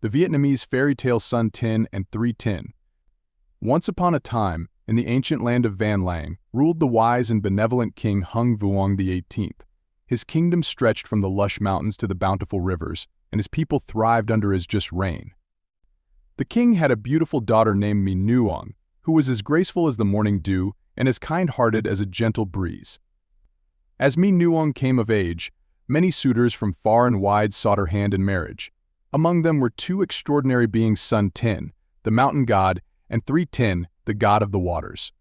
the Vietnamese fairy tale Sơn Tinh and Thuy Tinh. Once upon a time, in the ancient land of Van Lang, ruled the wise and benevolent King Hung Vuong XVIII. His kingdom stretched from the lush mountains to the bountiful rivers, and his people thrived under his just reign. The king had a beautiful daughter named My Nuong, who was as graceful as the morning dew and as kind-hearted as a gentle breeze. As My Nuong came of age, many suitors from far and wide sought her hand in marriage. Among them were two extraordinary beings, Sơn Tinh, the mountain god, and Thuy Tinh, the god of the waters.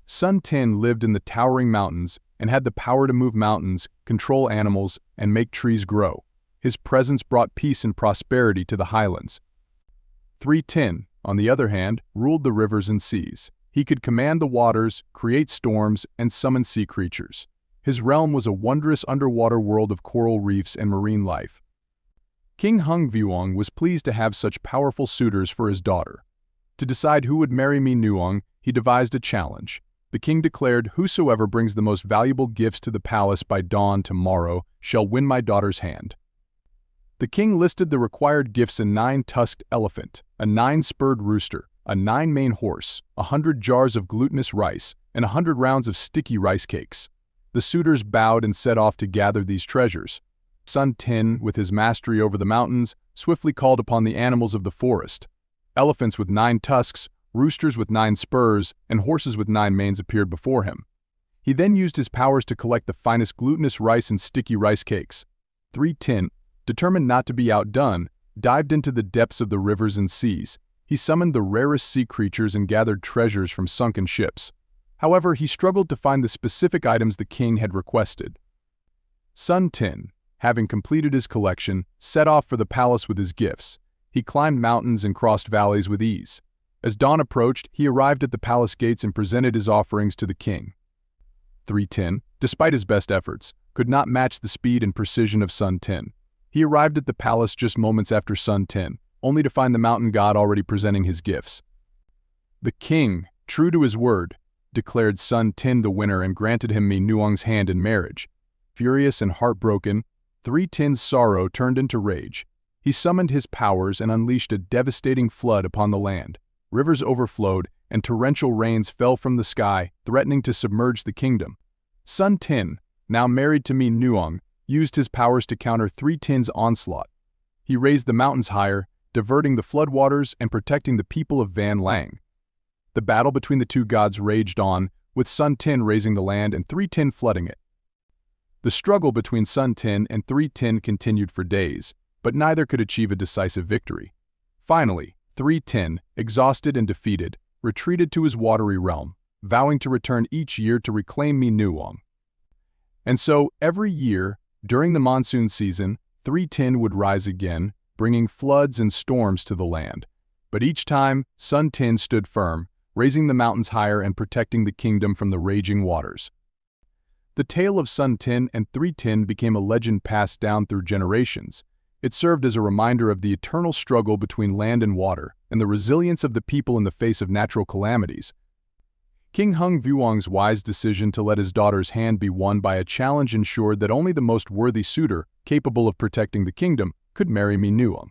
Sơn Tinh lived in the towering mountains and had the power to move mountains, control animals, and make trees grow. His presence brought peace and prosperity to the highlands. Thuy Tinh, on the other hand, ruled the rivers and seas. He could command the waters, create storms, and summon sea creatures. His realm was a wondrous underwater world of coral reefs and marine life. King Hung Vuong was pleased to have such powerful suitors for his daughter. To decide who would marry My Nuong, he devised a challenge. The king declared, "Whosoever brings the most valuable gifts to the palace by dawn tomorrow shall win my daughter's hand." The king listed the required gifts: a 9-tusked elephant, a 9-spurred rooster, a 9-maned horse, 100 jars of glutinous rice, and 100 rounds of sticky rice cakes. The suitors bowed and set off to gather these treasures. Sơn Tinh, with his mastery over the mountains, swiftly called upon the animals of the forest. Elephants with 9 tusks, roosters with 9 spurs, and horses with 9 manes appeared before him. He then used his powers to collect the finest glutinous rice and sticky rice cakes. Thuy Tinh, determined not to be outdone, dived into the depths of the rivers and seas. He summoned the rarest sea creatures and gathered treasures from sunken ships. However, he struggled to find the specific items the king had requested. Sơn Tinh, having completed his collection, set off for the palace with his gifts. He climbed mountains and crossed valleys with ease. As dawn approached, he arrived at the palace gates and presented his offerings to the king. Thuy Tinh, despite his best efforts, could not match the speed and precision of Sơn Tinh. He arrived at the palace just moments after Sơn Tinh, only to find the mountain god already presenting his gifts. The king, true to his word, declared Sơn Tinh the winner and granted him My Nuong's hand in marriage. Furious and heartbroken, Thuy Tinh sorrow turned into rage. He summoned his powers and unleashed a devastating flood upon the land. Rivers overflowed, and torrential rains fell from the sky, threatening to submerge the kingdom. Sơn Tinh, now married to My Nuong, used his powers to counter Thuy Tinh onslaught. He raised the mountains higher, diverting the floodwaters and protecting the people of Van Lang. The battle between the two gods raged on, with Sơn Tinh raising the land and Thuy Tinh flooding it. The struggle between Sơn Tinh and Thuy Tinh continued for days, but neither could achieve a decisive victory. Finally, Thuy Tinh, exhausted and defeated, retreated to his watery realm, vowing to return each year to reclaim My Nuong. And so, every year, during the monsoon season, Thuy Tinh would rise again, bringing floods and storms to the land. But each time, Sơn Tinh stood firm, raising the mountains higher and protecting the kingdom from the raging waters. The tale of Sơn Tinh and Thuy Tinh became a legend passed down through generations. It served as a reminder of the eternal struggle between land and water, and the resilience of the people in the face of natural calamities. King Hung Vuong's wise decision to let his daughter's hand be won by a challenge ensured that only the most worthy suitor, capable of protecting the kingdom, could marry My Nuong.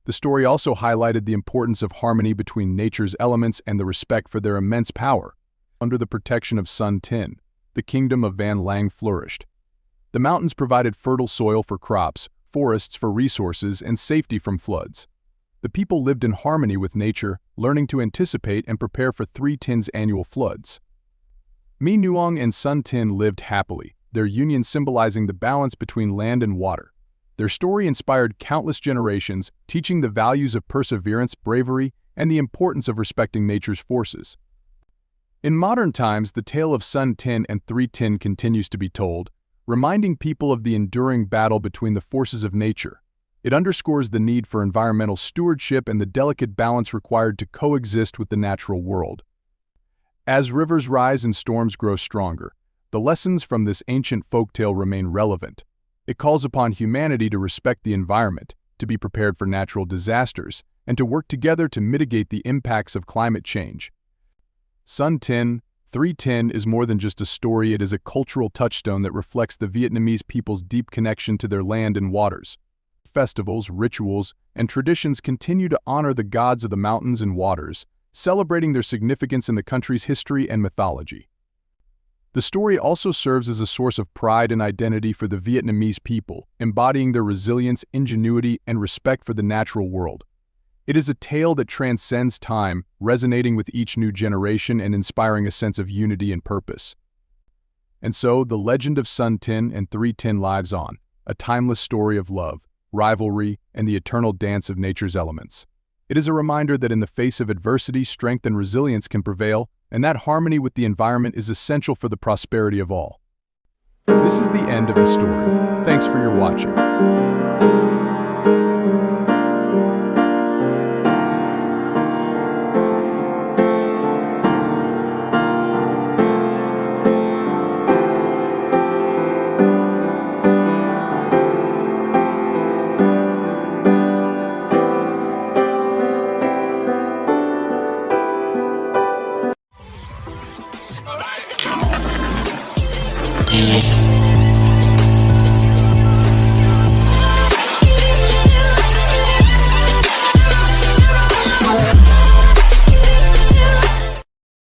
The story also highlighted the importance of harmony between nature's elements and the respect for their immense power. Under the protection of Sơn Tinh, the kingdom of Van Lang flourished. The mountains provided fertile soil for crops, forests for resources, and safety from floods. The people lived in harmony with nature, learning to anticipate and prepare for Thuy Tinh annual floods. My Nuong and Sơn Tinh lived happily, their union symbolizing the balance between land and water. Their story inspired countless generations, teaching the values of perseverance, bravery, and the importance of respecting nature's forces. In modern times, the tale of Sơn Tinh and Thuy Tinh continues to be told, reminding people of the enduring battle between the forces of nature. It underscores the need for environmental stewardship and the delicate balance required to coexist with the natural world. As rivers rise and storms grow stronger, the lessons from this ancient folktale remain relevant. It calls upon humanity to respect the environment, to be prepared for natural disasters, and to work together to mitigate the impacts of climate change. Sơn Tinh, Thuy Tinh is more than just a story, it is a cultural touchstone that reflects the Vietnamese people's deep connection to their land and waters. festivals, rituals, and traditions continue to honor the gods of the mountains and waters, celebrating their significance in the country's history and mythology. The story also serves as a source of pride and identity for the Vietnamese people, embodying their resilience, ingenuity, and respect for the natural world. It is a tale that transcends time, resonating with each new generation and inspiring a sense of unity and purpose. And so, the legend of Sơn Tinh and Thuy Tinh lives on, a timeless story of love, rivalry, and the eternal dance of nature's elements. It is a reminder that in the face of adversity, strength and resilience can prevail, and that harmony with the environment is essential for the prosperity of all. This is the end of the story. Thanks for your watching.